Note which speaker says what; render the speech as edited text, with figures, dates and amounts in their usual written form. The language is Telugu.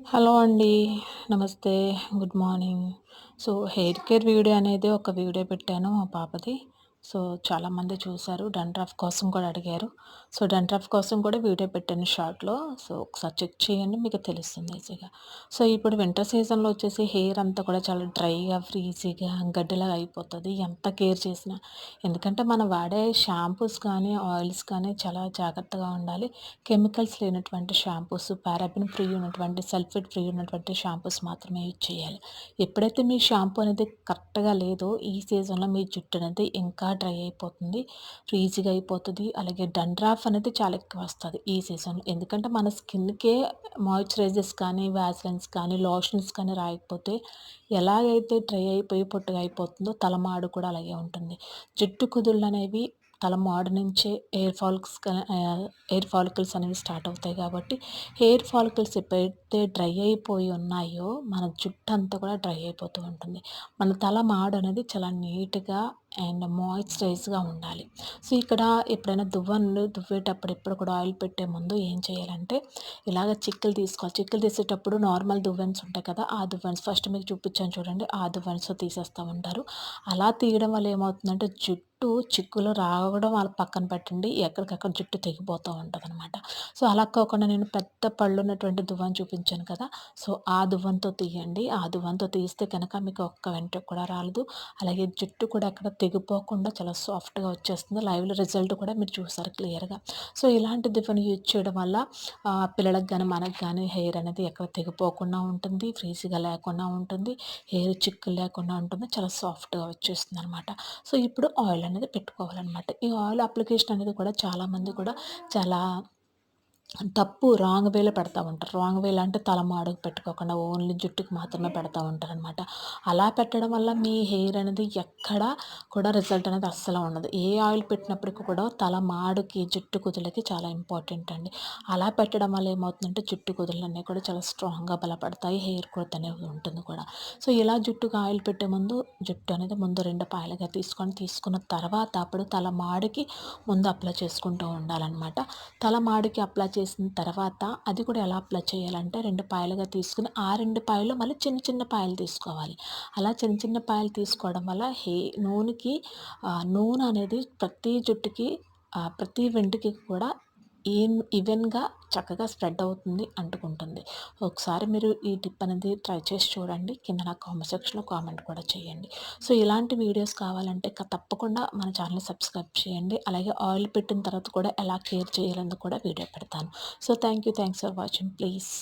Speaker 1: హలో అండి. నమస్తే. Good morning. Hair care video అనేది ఒక వీడియో పెట్టాను మా పాపది. చాలామంది చూసారు. డండ్రఫ్ కోసం కూడా అడిగారు. డండ్రఫ్ కోసం కూడా వీడియో పెట్టాను షార్ట్‌లో. ఒకసారి చెక్ చేయండి, మీకు తెలుస్తుంది ఈజీగా. ఇప్పుడు వింటర్ సీజన్‌లో వచ్చేసి హెయిర్ అంతా కూడా చాలా డ్రైగా, ఫ్రీజీగా, గడ్డిలాగా అయిపోతది ఎంత కేర్ చేసినా. ఎందుకంటే మనం వాడే షాంపూస్ కానీ, ఆయిల్స్ కానీ చాలా జాగ్రత్తగా ఉండాలి. కెమికల్స్ లేనటువంటి షాంపూస్, పారాబెన్ ఫ్రీ ఉన్నటువంటి, సల్ఫేట్ ఫ్రీ ఉన్నటువంటి షాంపూస్ మాత్రమే యూజ్ చేయాలి. ఎప్పుడైతే మీ షాంపూ అనేది కరెక్ట్‌గా లేదో ఈ సీజన్‌లో మీ జుట్టు అనేది ఇంకా డ్రై అయిపోతుంది. ఫ్రీజీగా అయిపోతది. అలాగే డండ్రాఫ్ అనేది చాలా ఎక్కువొస్తది ఈ సీజన్‌లో. ఎందుకంటే మన స్కిన్‌కే మాయిశ్చరైజర్స్ కానీ, వాసలిన్స్ కానీ, లోషన్స్ కానీ రాయకపోతే ఎలాగైతే డ్రై అయిపోయి పొట్టుగా అయిపోతుందో తలమాడు కూడా అలాగే ఉంటుంది. జుట్టు కుదుళ్ళనేవి తలమాడు నుంచే ఎయిర్ ఫాలికల్స్ అనేవి స్టార్ట్ అవుతాయి కాబట్టి, హెయిర్ ఫాలికల్స్ ఎప్పుడైతే డ్రై అయిపోయి ఉన్నాయో మన జుట్టంతా కూడా డ్రై అయిపోతూ ఉంటుంది. మన తల మాడు అనేది చాలా నీట్‌గా అండ్ మాయిశ్చరైజ్డ్‌గా ఉండాలి. ఇక్కడ ఎప్పుడైనా దువ్వెనలు దువ్వేటప్పుడు ఎప్పుడు కూడా ఆయిల్ పెట్టే ముందు ఏం చేయాలంటే, ఇలాగ చిక్కులు తీసుకోవాలి. చిక్కులు తీసేటప్పుడు నార్మల్ దువ్వెనస్ ఉంటాయి కదా! ఆ దువ్వెనస్ ఫస్ట్ మీకు చూపించాను చూడండి. ఆ దువ్వెనస్‌తో తీసేస్తా ఉంటారు. అలా తీయడం వల్ల ఏమవుతుందంటే చిక్కులు రావడం అలా పక్కన పెట్టండి. ఎక్కడికక్కడ జుట్టు తెగిపోతూ ఉంటదనమాట. అలా కాకుండా నేను పెద్ద పళ్ళున్నటువంటి దువ్వెన చూపించాను కదా! ఆ దువ్వెనతో తీయండి. ఆ దువ్వెనతో తీస్తే గనక మీకు ఒక్క వెంట్రుక కూడా రాలదు. అలాగే జుట్టు కూడా ఎక్కడ తెగిపోకుండా చాలా సాఫ్ట్‌గా వచ్చేస్తుంది. లైవ్‌లో రిజల్ట్ కూడా మీరు చూసారు క్లియర్‌గా. ఇలాంటి దువ్వెన యూజ్ చేయడం వల్ల పిల్లలకి గాని, మనకు గాని హెయిర్ అనేది ఎక్కడ తెగిపోకుండా ఉంటుంది. ఫ్రీజీగా లేకుండా ఉంటుంది. హెయిర్ చిక్కులు లేకుండా ఉంటుంది. చాలా సాఫ్ట్‌గా వచ్చేస్తుందనమాట. ఇప్పుడు ఆయిల్ అనేది పెట్టుకోవాలనమాట. ఈ ఆయిల్ అప్లికేషన్ అనేది కూడా చాలామంది కూడా చాలా రాంగ్ వేలో పెడతా ఉంటారు. రాంగ్ వేలో అంటే తలమాడుకు పెట్టుకోకుండా ఓన్లీ జుట్టుకి మాత్రమే పెడతా ఉంటారనమాట. అలా పెట్టడం వల్ల మీ హెయిర్ అనేది ఎక్కడ కూడా రిజల్ట్ అనేది అస్సలు ఉండదు. ఏ ఆయిల్ పెట్టినప్పటికి కూడా తలమాడుకి, జుట్టు కుదుళ్ళకి చాలా ఇంపార్టెంట్ అండి. అలా పెట్టడం వల్ల ఏమవుతుందంటే జుట్టు కుదుళ్ళన్నీ కూడా చాలా స్ట్రాంగ్‌గా బలపడతాయి. హెయిర్ గ్రోత్ అనేది ఉంటుంది కూడా. ఇలా జుట్టుకి ఆయిల్ పెట్టే ముందు జుట్టు అనేది ముందు 2 పాయలుగా తీసుకున్న తర్వాత అప్పుడు తలమాడుకి ముందు అప్లై చేసుకుంటూ ఉండాలనమాట. తలమాడికి అప్లై చేసిన తర్వాత అది కూడా ఎలా అప్లై చేయాలంటే 2 పాయలుగా తీసుకొని ఆ 2 పాయలు మళ్ళీ చిన్న చిన్న పాయలు తీసుకోవాలి. అలా చిన్న చిన్న పాయలు తీసుకోవడం వల్ల నూనె అనేది ప్రతి జుట్టుకి ప్రతి వెంట్రుకకి కూడా ఈవెన్‌గా చక్కగా స్ప్రెడ్ అవుతుంది, అంటుకుంటుంది. ఒకసారి మీరు ఈ టిప్ అనేది ట్రై చేసి చూడండి. కింద నాకు కామెంట్ సెక్షన్‌లో కామెంట్ కూడా చేయండి. ఇలాంటి వీడియోస్ కావాలంటే తప్పకుండా మన ఛానల్‌ని సబ్స్క్రైబ్ చేయండి. అలాగే ఆయిల్ పెట్టిన తర్వాత కూడా ఎలా కేర్ చేయాలని కూడా వీడియో పెడతాను. Thanks for watching please.